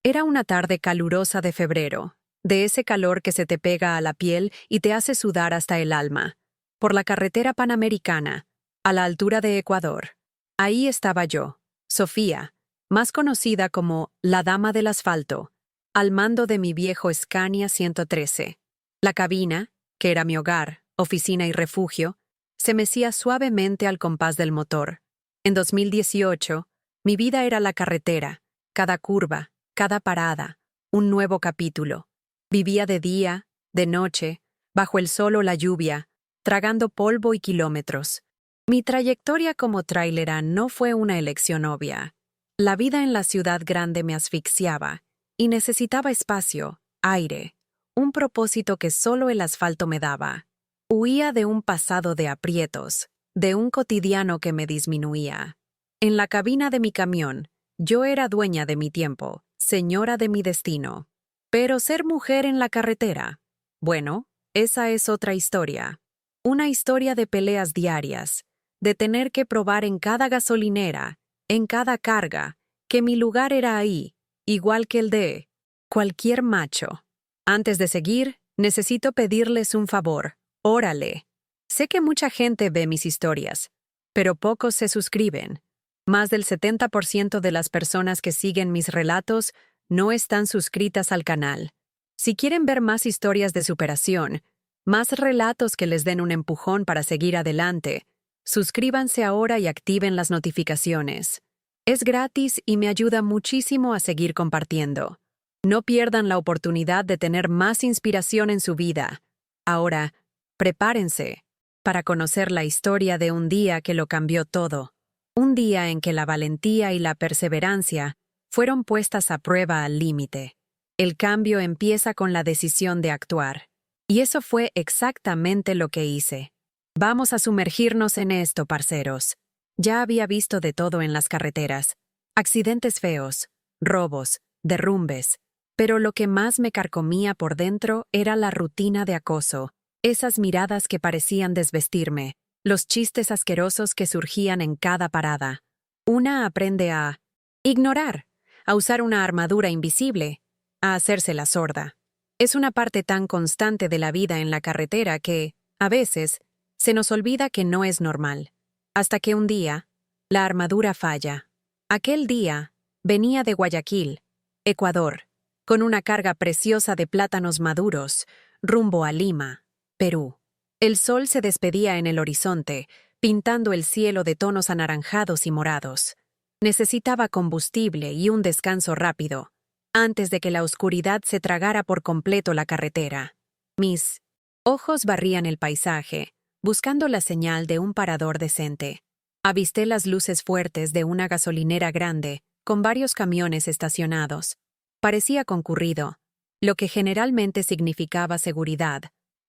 Era una tarde calurosa de febrero, de ese calor que se te pega a la piel y te hace sudar hasta el alma. Por la carretera panamericana, a la altura de Ecuador. Ahí estaba yo, Sofía, más conocida como la Dama del Asfalto, al mando de mi viejo Scania 113. La cabina, que era mi hogar, oficina y refugio, se mecía suavemente al compás del motor. En 2018, mi vida era la carretera, cada curva, cada parada, un nuevo capítulo. Vivía de día, de noche, bajo el sol o la lluvia, tragando polvo y kilómetros. Mi trayectoria como trailera no fue una elección obvia. La vida en la ciudad grande me asfixiaba y necesitaba espacio, aire, un propósito que solo el asfalto me daba. Huía de un pasado de aprietos, de un cotidiano que me disminuía. En la cabina de mi camión, yo era dueña de mi tiempo, señora de mi destino. Pero ser mujer en la carretera, bueno, esa es otra historia. Una historia de peleas diarias, de tener que probar en cada gasolinera, en cada carga, que mi lugar era ahí, igual que el de cualquier macho. Antes de seguir, necesito pedirles un favor. Órale. Sé que mucha gente ve mis historias, pero pocos se suscriben. Más del 70% de las personas que siguen mis relatos no están suscritas al canal. Si quieren ver más historias de superación, más relatos que les den un empujón para seguir adelante, suscríbanse ahora y activen las notificaciones. Es gratis y me ayuda muchísimo a seguir compartiendo. No pierdan la oportunidad de tener más inspiración en su vida. Ahora, prepárense para conocer la historia de un día que lo cambió todo. Un día en que la valentía y la perseverancia fueron puestas a prueba al límite. El cambio empieza con la decisión de actuar. Y eso fue exactamente lo que hice. Vamos a sumergirnos en esto, parceros. Ya había visto de todo en las carreteras. Accidentes feos, robos, derrumbes. Pero lo que más me carcomía por dentro era la rutina de acoso. Esas miradas que parecían desvestirme. Los chistes asquerosos que surgían en cada parada. Una aprende a ignorar, a usar una armadura invisible, a hacerse la sorda. Es una parte tan constante de la vida en la carretera que, a veces, se nos olvida que no es normal. Hasta que un día, la armadura falla. Aquel día, venía de Guayaquil, Ecuador, con una carga preciosa de plátanos maduros, rumbo a Lima, Perú. El sol se despedía en el horizonte, pintando el cielo de tonos anaranjados y morados. Necesitaba combustible y un descanso rápido, antes de que la oscuridad se tragara por completo la carretera. Mis ojos barrían el paisaje, buscando la señal de un parador decente. Avisté las luces fuertes de una gasolinera grande, con varios camiones estacionados. Parecía concurrido, lo que generalmente significaba seguridad,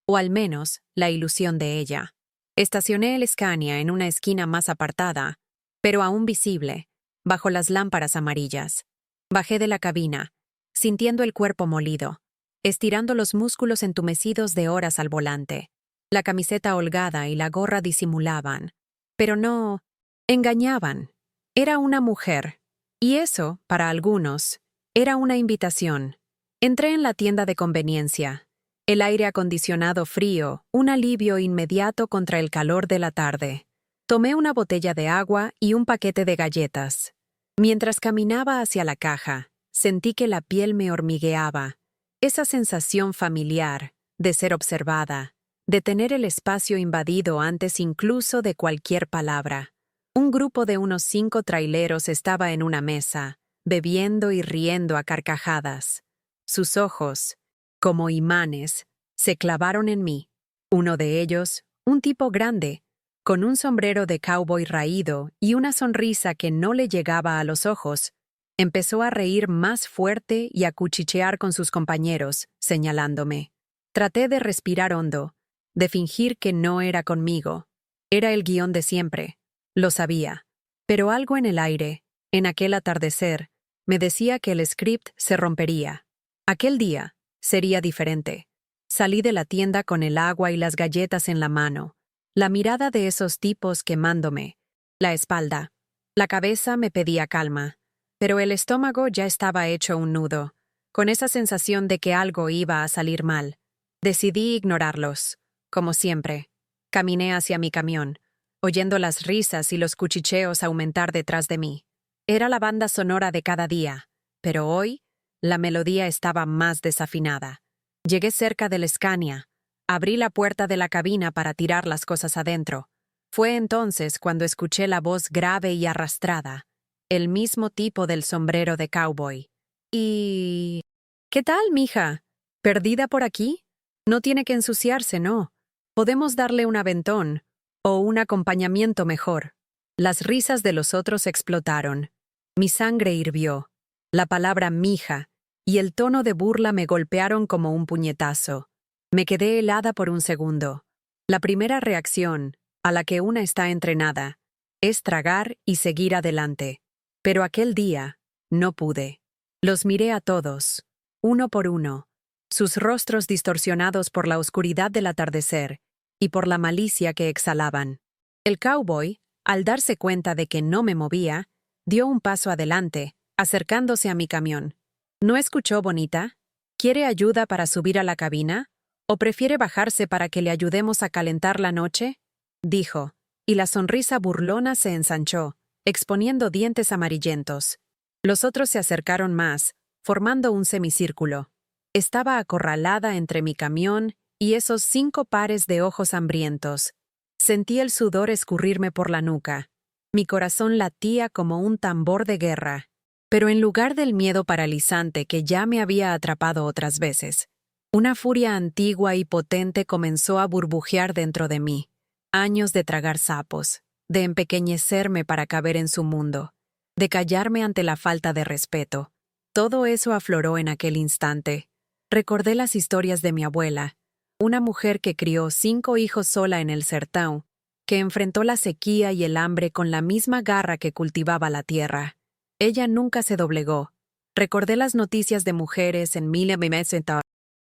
o al menos la ilusión de ella. Estacioné el Scania en una esquina más apartada, pero aún visible, bajo las lámparas amarillas. Bajé de la cabina, sintiendo el cuerpo molido, estirando los músculos entumecidos de horas al volante. La camiseta holgada y la gorra disimulaban, pero no engañaban. Era una mujer, y eso, para algunos, era una invitación. Entré en la tienda de conveniencia. El aire acondicionado frío, un alivio inmediato contra el calor de la tarde. Tomé una botella de agua y un paquete de galletas. Mientras caminaba hacia la caja, sentí que la piel me hormigueaba. Esa sensación familiar, de ser observada, de tener el espacio invadido antes incluso de cualquier palabra. Un grupo de unos 5 traileros estaba en una mesa, bebiendo y riendo a carcajadas. Sus ojos, como imanes, se clavaron en mí. Uno de ellos, un tipo grande, con un sombrero de cowboy raído y una sonrisa que no le llegaba a los ojos, empezó a reír más fuerte y a cuchichear con sus compañeros, señalándome. Traté de respirar hondo, de fingir que no era conmigo. Era el guión de siempre, lo sabía. Pero algo en el aire, en aquel atardecer, me decía que el script se rompería. Aquel día sería diferente. Salí de la tienda con el agua y las galletas en la mano, la mirada de esos tipos quemándome, la espalda. La cabeza me pedía calma. pero el estómago ya estaba hecho un nudo, con esa sensación de que algo iba a salir mal. Decidí ignorarlos, como siempre. Caminé hacia mi camión, oyendo las risas y los cuchicheos aumentar detrás de mí. Era la banda sonora de cada día, pero hoy la melodía estaba más desafinada. Llegué cerca del Scania, abrí la puerta de la cabina para tirar las cosas adentro. Fue entonces cuando escuché la voz grave y arrastrada, el mismo tipo del sombrero de cowboy. Y... ¿Qué tal, mija? ¿Perdida por aquí? No tiene que ensuciarse, ¿no? Podemos darle un aventón, o un acompañamiento mejor. Las risas de los otros explotaron. Mi sangre hirvió. La palabra mija y el tono de burla me golpearon como un puñetazo. Me quedé helada por un segundo. La primera reacción, a la que una está entrenada, es tragar y seguir adelante. Pero aquel día, no pude. Los miré a todos, uno por uno, sus rostros distorsionados por la oscuridad del atardecer y por la malicia que exhalaban. El cowboy, al darse cuenta de que no me movía, dio un paso adelante, acercándose a mi camión. ¿No escuchó, bonita? ¿Quiere ayuda para subir a la cabina? ¿O prefiere bajarse para que le ayudemos a calentar la noche? Dijo, y la sonrisa burlona se ensanchó, exponiendo dientes amarillentos. Los otros se acercaron más, formando un semicírculo. Estaba acorralada entre mi camión y esos 5 pares de ojos hambrientos. Sentí el sudor escurrirme por la nuca. Mi corazón latía como un tambor de guerra. Pero en lugar del miedo paralizante que ya me había atrapado otras veces, una furia antigua y potente comenzó a burbujear dentro de mí. Años de tragar sapos, de empequeñecerme para caber en su mundo, de callarme ante la falta de respeto. Todo eso afloró en aquel instante. Recordé las historias de mi abuela, una mujer que crió 5 hijos sola en el sertão, que enfrentó la sequía y el hambre con la misma garra que cultivaba la tierra. Ella nunca se doblegó. Recordé las noticias de mujeres en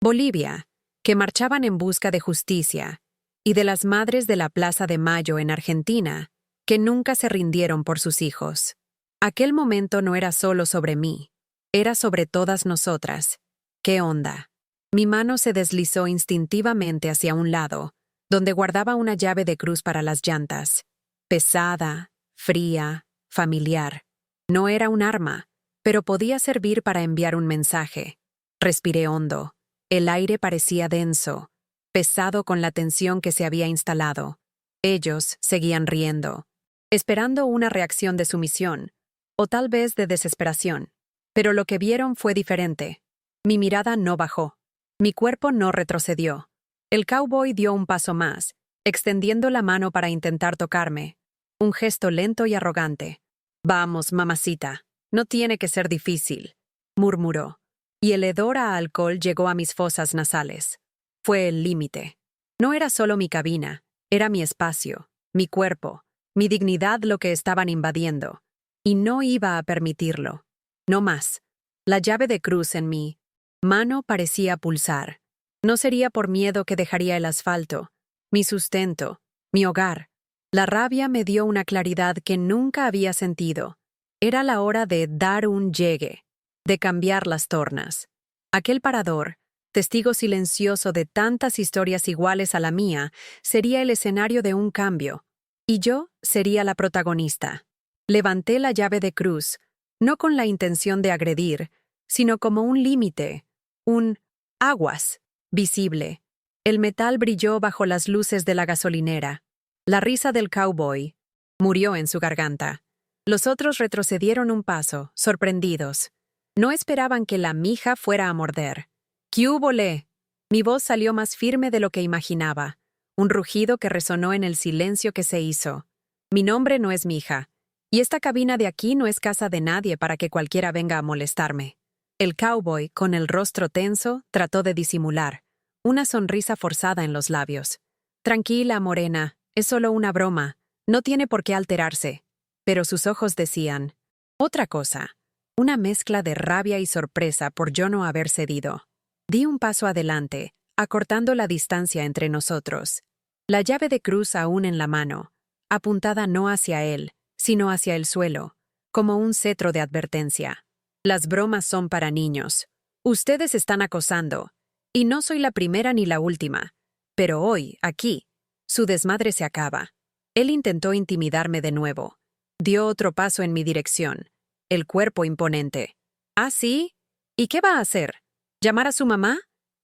Bolivia, que marchaban en busca de justicia, y de las madres de la Plaza de Mayo en Argentina, que nunca se rindieron por sus hijos. Aquel momento no era solo sobre mí, era sobre todas nosotras. ¿Qué onda? Mi mano se deslizó instintivamente hacia un lado, donde guardaba una llave de cruz para las llantas. Pesada, fría, familiar. No era un arma, pero podía servir para enviar un mensaje. Respiré hondo. El aire parecía denso, pesado con la tensión que se había instalado. Ellos seguían riendo, esperando una reacción de sumisión, o tal vez de desesperación. Pero lo que vieron fue diferente. Mi mirada no bajó. Mi cuerpo no retrocedió. El cowboy dio un paso más, extendiendo la mano para intentar tocarme. Un gesto lento y arrogante. «Vamos, mamacita, no tiene que ser difícil», murmuró, y el hedor a alcohol llegó a mis fosas nasales. Fue el límite. No era solo mi cabina, era mi espacio, mi cuerpo, mi dignidad lo que estaban invadiendo. Y no iba a permitirlo. No más. La llave de cruz en mi mano parecía pulsar. No sería por miedo que dejaría el asfalto, mi sustento, mi hogar. La rabia me dio una claridad que nunca había sentido. Era la hora de dar un llegue, de cambiar las tornas. Aquel parador, testigo silencioso de tantas historias iguales a la mía, sería el escenario de un cambio, y yo sería la protagonista. Levanté la llave de cruz, no con la intención de agredir, sino como un límite, un aguas visible. El metal brilló bajo las luces de la gasolinera. La risa del cowboy murió en su garganta. Los otros retrocedieron un paso, sorprendidos. No esperaban que la mija fuera a morder. «¿Qué húbole?». Mi voz salió más firme de lo que imaginaba, un rugido que resonó en el silencio que se hizo. «Mi nombre no es mija, y esta cabina de aquí no es casa de nadie para que cualquiera venga a molestarme». El cowboy, con el rostro tenso, trató de disimular, una sonrisa forzada en los labios. «Tranquila, morena. Es solo una broma, no tiene por qué alterarse». Pero sus ojos decían otra cosa, una mezcla de rabia y sorpresa por yo no haber cedido. Di un paso adelante, acortando la distancia entre nosotros. La llave de cruz aún en la mano, apuntada no hacia él, sino hacia el suelo, como un cetro de advertencia. Las bromas son para niños. Ustedes están acosando. Y no soy la primera ni la última. Pero hoy, aquí, su desmadre se acaba. Él intentó intimidarme de nuevo. Dio otro paso en mi dirección. El cuerpo imponente. ¿Ah, sí? ¿Y qué va a hacer? ¿Llamar a su mamá?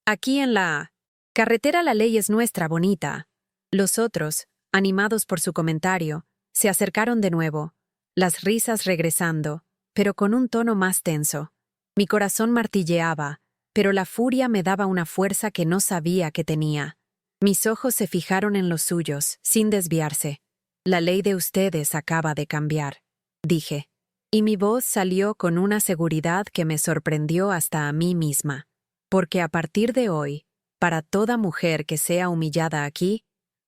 Aquí en la carretera la ley es nuestra, bonita. Los otros, animados por su comentario, se acercaron de nuevo, las risas regresando, pero con un tono más tenso. Mi corazón martilleaba, pero la furia me daba una fuerza que no sabía que tenía. Mis ojos se fijaron en los suyos, sin desviarse. La ley de ustedes acaba de cambiar, dije. Y mi voz salió con una seguridad que me sorprendió hasta a mí misma. Porque a partir de hoy, para toda mujer que sea humillada aquí,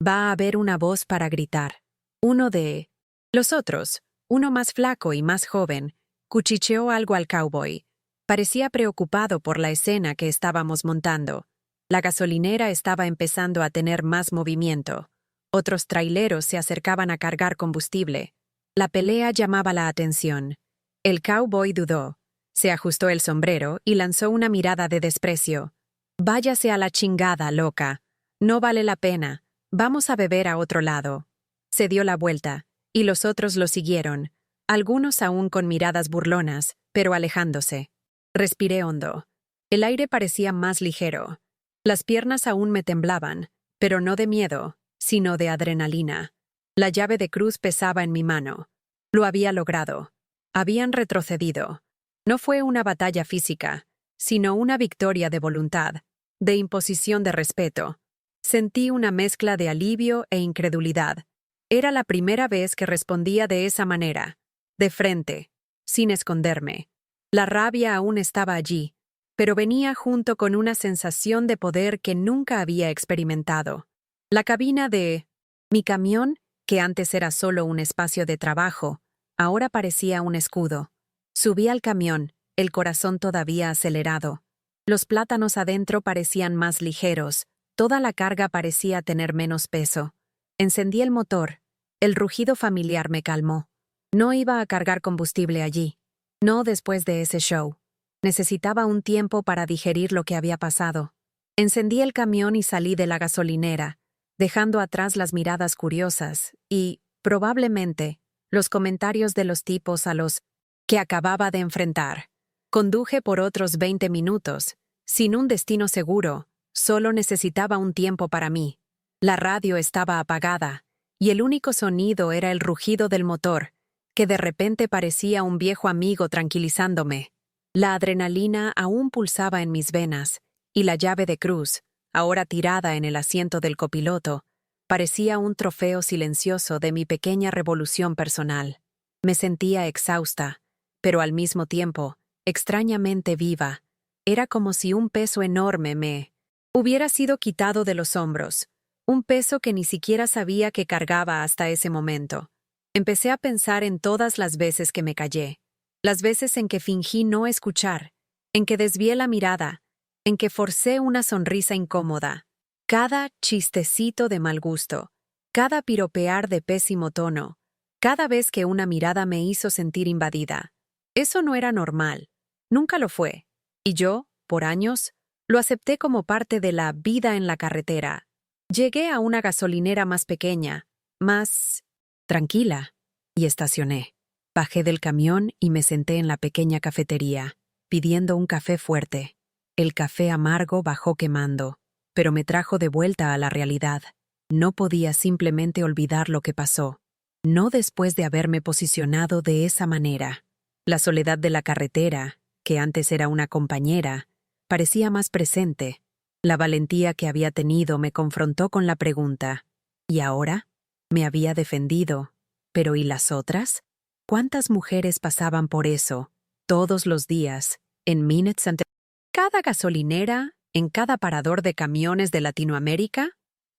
va a haber una voz para gritar. Uno de los otros, uno más flaco y más joven, cuchicheó algo al cowboy. Parecía preocupado por la escena que estábamos montando. La gasolinera estaba empezando a tener más movimiento. Otros traileros se acercaban a cargar combustible. La pelea llamaba la atención. El cowboy dudó. Se ajustó el sombrero y lanzó una mirada de desprecio. «Váyase a la chingada, loca. No vale la pena. Vamos a beber a otro lado». Se dio la vuelta, y los otros lo siguieron, algunos aún con miradas burlonas, pero alejándose. Respiré hondo. El aire parecía más ligero. Las piernas aún me temblaban, pero no de miedo, sino de adrenalina. La llave de cruz pesaba en mi mano. Lo había logrado. Habían retrocedido. No fue una batalla física, sino una victoria de voluntad, de imposición de respeto. Sentí una mezcla de alivio e incredulidad. Era la primera vez que respondía de esa manera, de frente, sin esconderme. La rabia aún estaba allí, pero venía junto con una sensación de poder que nunca había experimentado. La cabina de mi camión, que antes era solo un espacio de trabajo, ahora parecía un escudo. Subí al camión, el corazón todavía acelerado. Los plátanos adentro parecían más ligeros, toda la carga parecía tener menos peso. Encendí el motor. El rugido familiar me calmó. No iba a cargar combustible allí. No después de ese show. Necesitaba un tiempo para digerir lo que había pasado. Encendí el camión y salí de la gasolinera, dejando atrás las miradas curiosas y, probablemente, los comentarios de los tipos a los que acababa de enfrentar. Conduje por otros 20 minutos, sin un destino seguro, solo necesitaba un tiempo para mí. La radio estaba apagada, y el único sonido era el rugido del motor, que de repente parecía un viejo amigo tranquilizándome. La adrenalina aún pulsaba en mis venas, y la llave de cruz, ahora tirada en el asiento del copiloto, parecía un trofeo silencioso de mi pequeña revolución personal. Me sentía exhausta, pero al mismo tiempo, extrañamente viva. Era como si un peso enorme me hubiera sido quitado de los hombros, un peso que ni siquiera sabía que cargaba hasta ese momento. Empecé a pensar en todas las veces que me callé, las veces en que fingí no escuchar, en que desvié la mirada, en que forcé una sonrisa incómoda. Cada chistecito de mal gusto, cada piropear de pésimo tono, cada vez que una mirada me hizo sentir invadida. Eso no era normal, nunca lo fue, y yo, por años, lo acepté como parte de la vida en la carretera. Llegué a una gasolinera más pequeña, más tranquila, y estacioné. Bajé del camión y me senté en la pequeña cafetería, pidiendo un café fuerte. El café amargo bajó quemando, pero me trajo de vuelta a la realidad. No podía simplemente olvidar lo que pasó, no después de haberme posicionado de esa manera. La soledad de la carretera, que antes era una compañera, parecía más presente. La valentía que había tenido me confrontó con la pregunta, ¿y ahora? Me había defendido, pero ¿y las otras? ¿Cuántas mujeres pasaban por eso, todos los días, en Minutes ante cada gasolinera, en cada parador de camiones de Latinoamérica?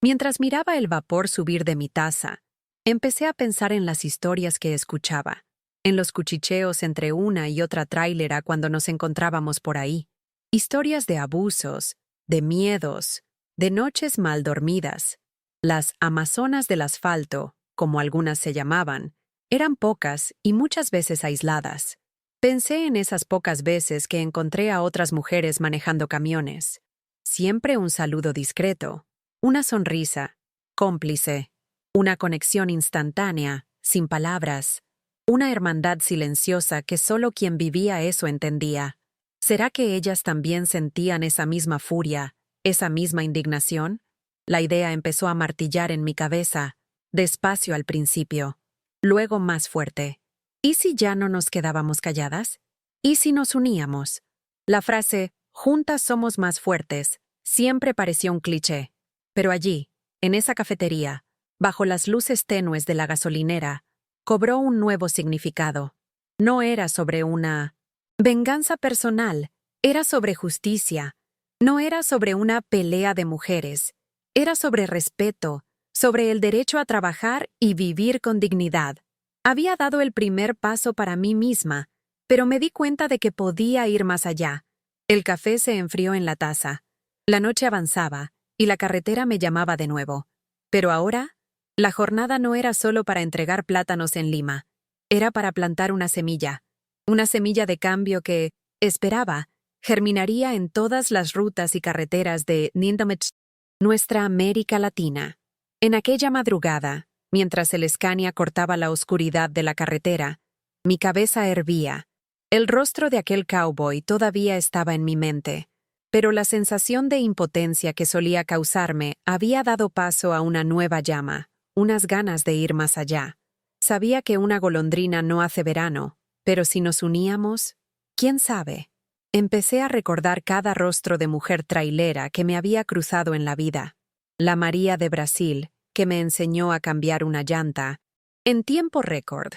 Mientras miraba el vapor subir de mi taza, empecé a pensar en las historias que escuchaba, en los cuchicheos entre una y otra tráilera cuando nos encontrábamos por ahí. Historias de abusos, de miedos, de noches mal dormidas. Las amazonas del asfalto, como algunas se llamaban, Eran pocas y muchas veces aisladas. Pensé en esas pocas veces que encontré a otras mujeres manejando camiones. Siempre un saludo discreto, una sonrisa, cómplice, una conexión instantánea, sin palabras, una hermandad silenciosa que solo quien vivía eso entendía. ¿Será que ellas también sentían esa misma furia, esa misma indignación? La idea empezó a martillar en mi cabeza, despacio al principio, luego más fuerte. ¿Y si ya no nos quedábamos calladas? ¿Y si nos uníamos? La frase, juntas somos más fuertes, siempre pareció un cliché. Pero allí, en esa cafetería, bajo las luces tenues de la gasolinera, cobró un nuevo significado. No era sobre una venganza personal, era sobre justicia. No era sobre una pelea de mujeres, era sobre respeto, sobre el derecho a trabajar y vivir con dignidad. Había dado el primer paso para mí misma, pero me di cuenta de que podía ir más allá. El café se enfrió en la taza. La noche avanzaba, y la carretera me llamaba de nuevo. Pero ahora, la jornada no era solo para entregar plátanos en Lima. Era para plantar una semilla de cambio que, esperaba, germinaría en todas las rutas y carreteras de Nindomech, nuestra América Latina. En aquella madrugada, mientras el Scania cortaba la oscuridad de la carretera, mi cabeza hervía. El rostro de aquel cowboy todavía estaba en mi mente, pero la sensación de impotencia que solía causarme había dado paso a una nueva llama, unas ganas de ir más allá. Sabía que una golondrina no hace verano, pero si nos uníamos, ¿quién sabe? Empecé a recordar cada rostro de mujer trailera que me había cruzado en la vida. La María de Brasil, que me enseñó a cambiar una llanta, en tiempo récord.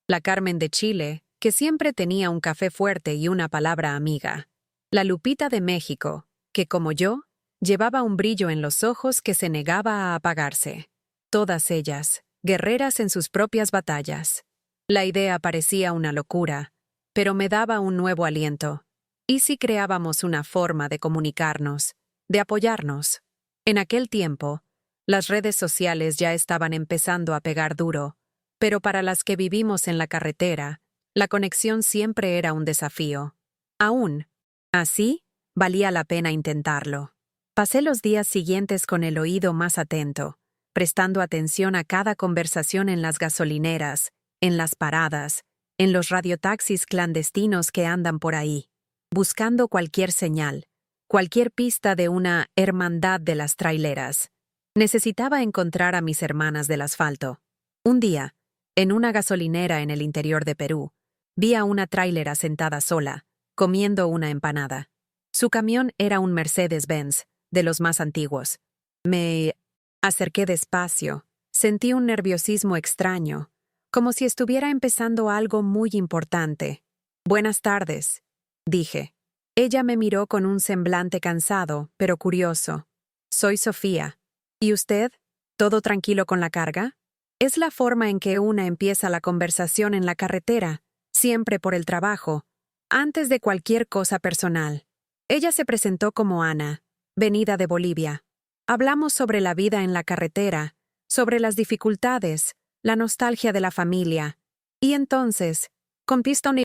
La Carmen de Chile, que siempre tenía un café fuerte y una palabra amiga. La Lupita de México, que como yo, llevaba un brillo en los ojos que se negaba a apagarse. Todas ellas, guerreras en sus propias batallas. La idea parecía una locura, pero me daba un nuevo aliento. ¿Y si creábamos una forma de comunicarnos, de apoyarnos? En aquel tiempo, las redes sociales ya estaban empezando a pegar duro, pero para las que vivimos en la carretera, la conexión siempre era un desafío. Aún así, valía la pena intentarlo. Pasé los días siguientes con el oído más atento, prestando atención a cada conversación en las gasolineras, en las paradas, en los radiotaxis clandestinos que andan por ahí, buscando cualquier señal, cualquier pista de una hermandad de las traileras. Necesitaba encontrar a mis hermanas del asfalto. Un día, en una gasolinera en el interior de Perú, vi a una trailera sentada sola, comiendo una empanada. Su camión era un Mercedes-Benz, de los más antiguos. Me acerqué despacio, sentí un nerviosismo extraño, como si estuviera empezando algo muy importante. «Buenas tardes», dije. Ella me miró con un semblante cansado, pero curioso. «Soy Sofía. ¿Y usted? ¿Todo tranquilo con la carga?» Es la forma en que una empieza la conversación en la carretera, siempre por el trabajo, antes de cualquier cosa personal. Ella se presentó como Ana, venida de Bolivia. Hablamos sobre la vida en la carretera, sobre las dificultades, la nostalgia de la familia. Y entonces, con pistón y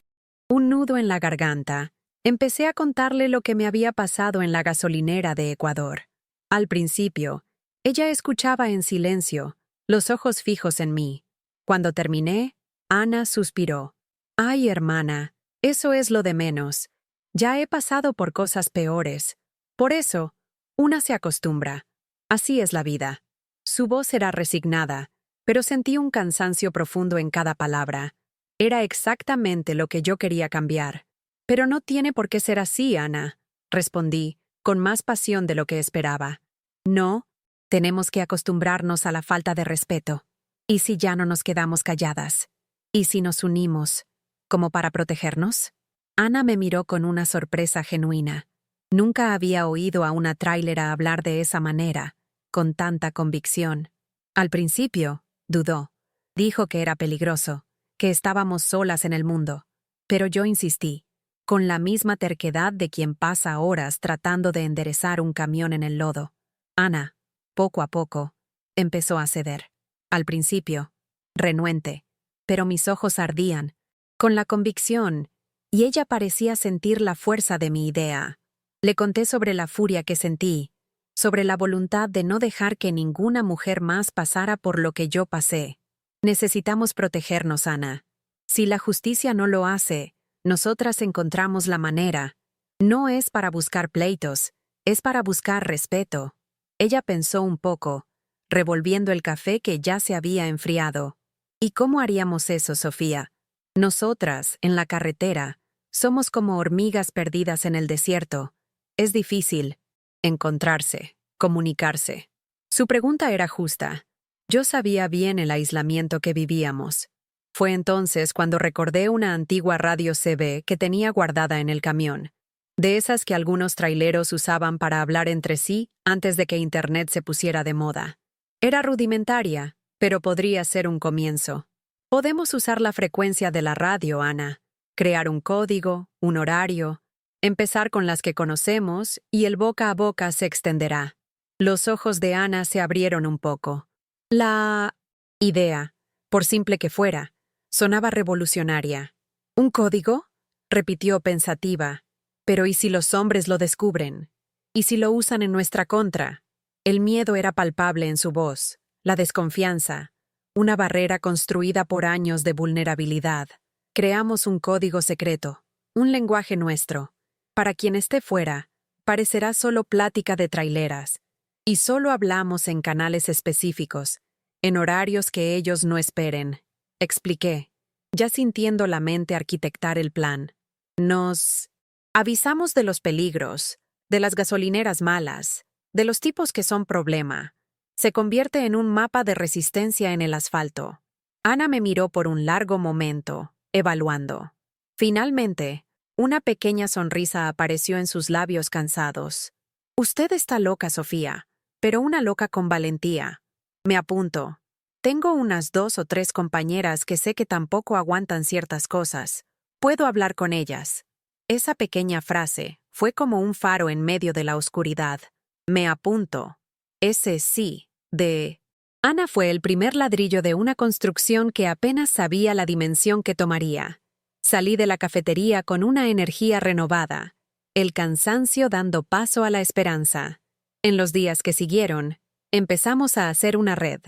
un nudo en la garganta, empecé a contarle lo que me había pasado en la gasolinera de Ecuador. Al principio, ella escuchaba en silencio, los ojos fijos en mí. Cuando terminé, Ana suspiró. «Ay, hermana, eso es lo de menos. Ya he pasado por cosas peores. Por eso, una se acostumbra. Así es la vida». Su voz era resignada, pero sentí un cansancio profundo en cada palabra. Era exactamente lo que yo quería cambiar. «Pero no tiene por qué ser así, Ana», respondí, con más pasión de lo que esperaba. «No, tenemos que acostumbrarnos a la falta de respeto. ¿Y si ya no nos quedamos calladas? ¿Y si nos unimos, como para protegernos?» Ana me miró con una sorpresa genuina. Nunca había oído a una trailera hablar de esa manera, con tanta convicción. Al principio, dudó. Dijo que era peligroso, que estábamos solas en el mundo. Pero yo insistí, con la misma terquedad de quien pasa horas tratando de enderezar un camión en el lodo. Ana, poco a poco, empezó a ceder. Al principio, renuente, pero mis ojos ardían, con la convicción, y ella parecía sentir la fuerza de mi idea. Le conté sobre la furia que sentí, sobre la voluntad de no dejar que ninguna mujer más pasara por lo que yo pasé. Necesitamos protegernos, Ana. Si la justicia no lo hace, nosotras encontramos la manera. No es para buscar pleitos, es para buscar respeto. Ella pensó un poco, revolviendo el café que ya se había enfriado. ¿Y cómo haríamos eso, Sofía? Nosotras, en la carretera, somos como hormigas perdidas en el desierto. Es difícil encontrarse, comunicarse. Su pregunta era justa. Yo sabía bien el aislamiento que vivíamos. Fue entonces cuando recordé una antigua radio CB que tenía guardada en el camión, de esas que algunos traileros usaban para hablar entre sí antes de que Internet se pusiera de moda. Era rudimentaria, pero podría ser un comienzo. Podemos usar la frecuencia de la radio, Ana, crear un código, un horario, empezar con las que conocemos y el boca a boca se extenderá. Los ojos de Ana se abrieron un poco. La idea, por simple que fuera, sonaba revolucionaria. ¿Un código?, repitió pensativa. Pero ¿y si los hombres lo descubren? ¿Y si lo usan en nuestra contra? El miedo era palpable en su voz, la desconfianza, una barrera construida por años de vulnerabilidad. Creamos un código secreto, un lenguaje nuestro. Para quien esté fuera, parecerá solo plática de traileras, y solo hablamos en canales específicos, en horarios que ellos no esperen. Expliqué, ya sintiendo la mente arquitectar el plan. Nos avisamos de los peligros, de las gasolineras malas, de los tipos que son problema. Se convierte en un mapa de resistencia en el asfalto. Ana me miró por un largo momento, evaluando. Finalmente, una pequeña sonrisa apareció en sus labios cansados. Usted está loca, Sofía, pero una loca con valentía. Me apunto. Tengo unas 2 o 3 compañeras que sé que tampoco aguantan ciertas cosas. Puedo hablar con ellas. Esa pequeña frase fue como un faro en medio de la oscuridad. Me apunto. Ese sí, de... Ana fue el primer ladrillo de una construcción que apenas sabía la dimensión que tomaría. Salí de la cafetería con una energía renovada, el cansancio dando paso a la esperanza. En los días que siguieron, empezamos a hacer una red.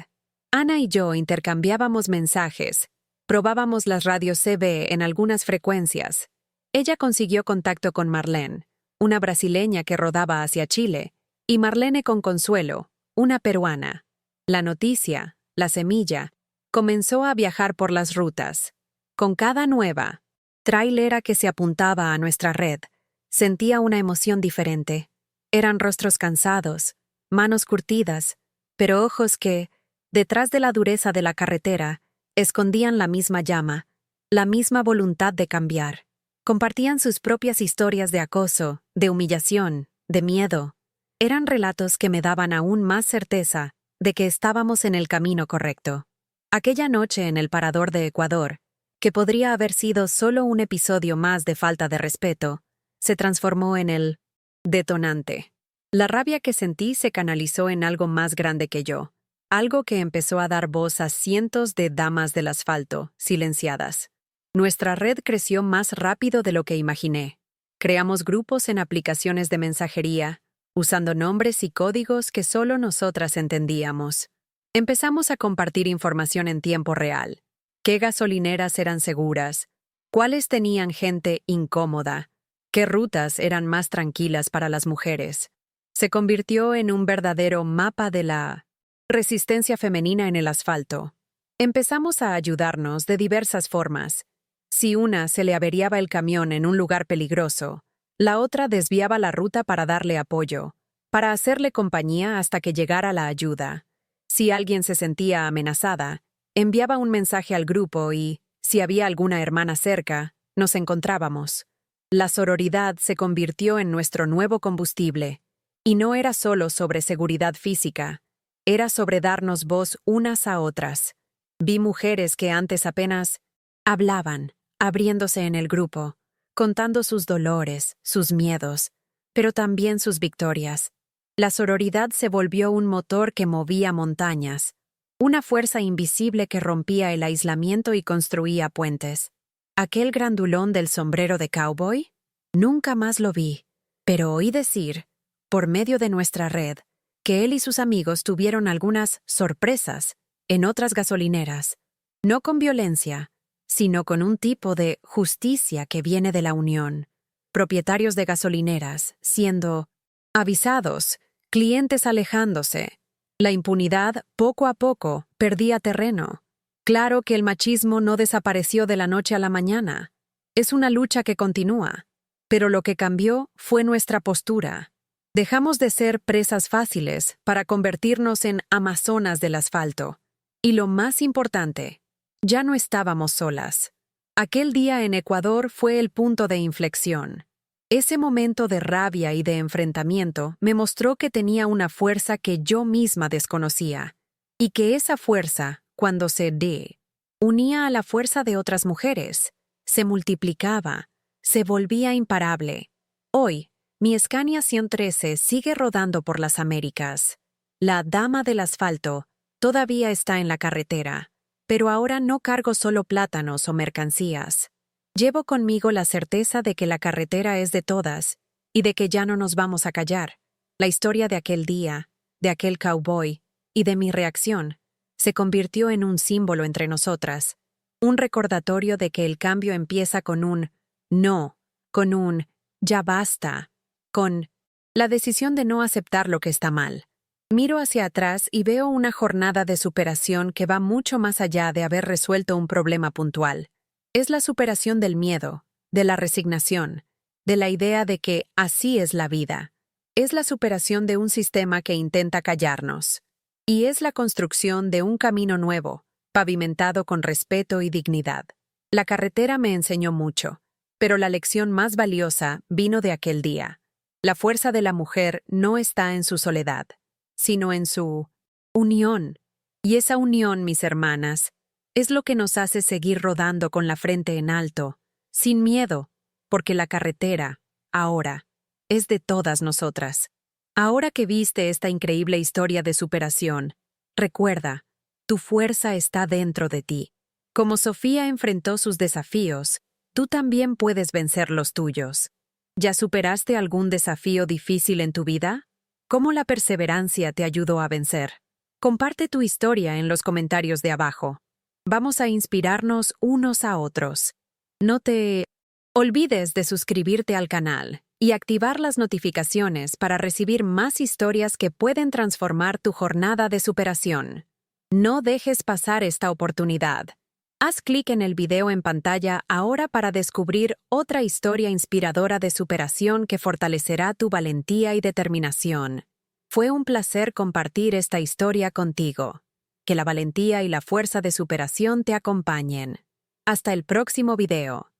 Ana y yo intercambiábamos mensajes, probábamos las radios CB en algunas frecuencias. Ella consiguió contacto con Marlene, una brasileña que rodaba hacia Chile, y Marlene con Consuelo, una peruana. La noticia, la semilla, comenzó a viajar por las rutas. Con cada nueva trailera que se apuntaba a nuestra red, sentía una emoción diferente. Eran rostros cansados, manos curtidas, pero ojos que, detrás de la dureza de la carretera, escondían la misma llama, la misma voluntad de cambiar. Compartían sus propias historias de acoso, de humillación, de miedo. Eran relatos que me daban aún más certeza de que estábamos en el camino correcto. Aquella noche en el parador de Ecuador, que podría haber sido solo un episodio más de falta de respeto, se transformó en el detonante. La rabia que sentí se canalizó en algo más grande que yo, algo que empezó a dar voz a cientos de damas del asfalto, silenciadas. Nuestra red creció más rápido de lo que imaginé. Creamos grupos en aplicaciones de mensajería, usando nombres y códigos que solo nosotras entendíamos. Empezamos a compartir información en tiempo real. ¿Qué gasolineras eran seguras? ¿Cuáles tenían gente incómoda? ¿Qué rutas eran más tranquilas para las mujeres? Se convirtió en un verdadero mapa de la resistencia femenina en el asfalto. Empezamos a ayudarnos de diversas formas. Si una se le averiaba el camión en un lugar peligroso, la otra desviaba la ruta para darle apoyo, para hacerle compañía hasta que llegara la ayuda. Si alguien se sentía amenazada, enviaba un mensaje al grupo y, si había alguna hermana cerca, nos encontrábamos. La sororidad se convirtió en nuestro nuevo combustible, y no era solo sobre seguridad física, era sobre darnos voz unas a otras. Vi mujeres que antes apenas hablaban, abriéndose en el grupo, contando sus dolores, sus miedos, pero también sus victorias. La sororidad se volvió un motor que movía montañas, Una fuerza invisible que rompía el aislamiento y construía puentes. ¿Aquel grandulón del sombrero de cowboy? Nunca más lo vi, pero oí decir, por medio de nuestra red, que él y sus amigos tuvieron algunas sorpresas en otras gasolineras, no con violencia, sino con un tipo de justicia que viene de la unión. Propietarios de gasolineras siendo avisados, clientes alejándose. La impunidad, poco a poco, perdía terreno. Claro que el machismo no desapareció de la noche a la mañana. Es una lucha que continúa. Pero lo que cambió fue nuestra postura. Dejamos de ser presas fáciles para convertirnos en amazonas del asfalto. Y lo más importante, ya no estábamos solas. Aquel día en Ecuador fue el punto de inflexión. Ese momento de rabia y de enfrentamiento me mostró que tenía una fuerza que yo misma desconocía, y que esa fuerza, cuando unía a la fuerza de otras mujeres, se multiplicaba, se volvía imparable. Hoy, mi Scania 113 sigue rodando por las Américas. La dama del asfalto todavía está en la carretera, pero ahora no cargo solo plátanos o mercancías. Llevo conmigo la certeza de que la carretera es de todas y de que ya no nos vamos a callar. La historia de aquel día, de aquel cowboy y de mi reacción se convirtió en un símbolo entre nosotras, un recordatorio de que el cambio empieza con un no, con un ya basta, con la decisión de no aceptar lo que está mal. Miro hacia atrás y veo una jornada de superación que va mucho más allá de haber resuelto un problema puntual. Es la superación del miedo, de la resignación, de la idea de que así es la vida. Es la superación de un sistema que intenta callarnos. Y es la construcción de un camino nuevo, pavimentado con respeto y dignidad. La carretera me enseñó mucho, pero la lección más valiosa vino de aquel día. La fuerza de la mujer no está en su soledad, sino en su unión. Y esa unión, mis hermanas, es lo que nos hace seguir rodando con la frente en alto, sin miedo, porque la carretera, ahora, es de todas nosotras. Ahora que viste esta increíble historia de superación, recuerda, tu fuerza está dentro de ti. Como Sofía enfrentó sus desafíos, tú también puedes vencer los tuyos. ¿Ya superaste algún desafío difícil en tu vida? ¿Cómo la perseverancia te ayudó a vencer? Comparte tu historia en los comentarios de abajo. Vamos a inspirarnos unos a otros. No te olvides de suscribirte al canal y activar las notificaciones para recibir más historias que pueden transformar tu jornada de superación. No dejes pasar esta oportunidad. Haz clic en el video en pantalla ahora para descubrir otra historia inspiradora de superación que fortalecerá tu valentía y determinación. Fue un placer compartir esta historia contigo. Que la valentía y la fuerza de superación te acompañen. Hasta el próximo video.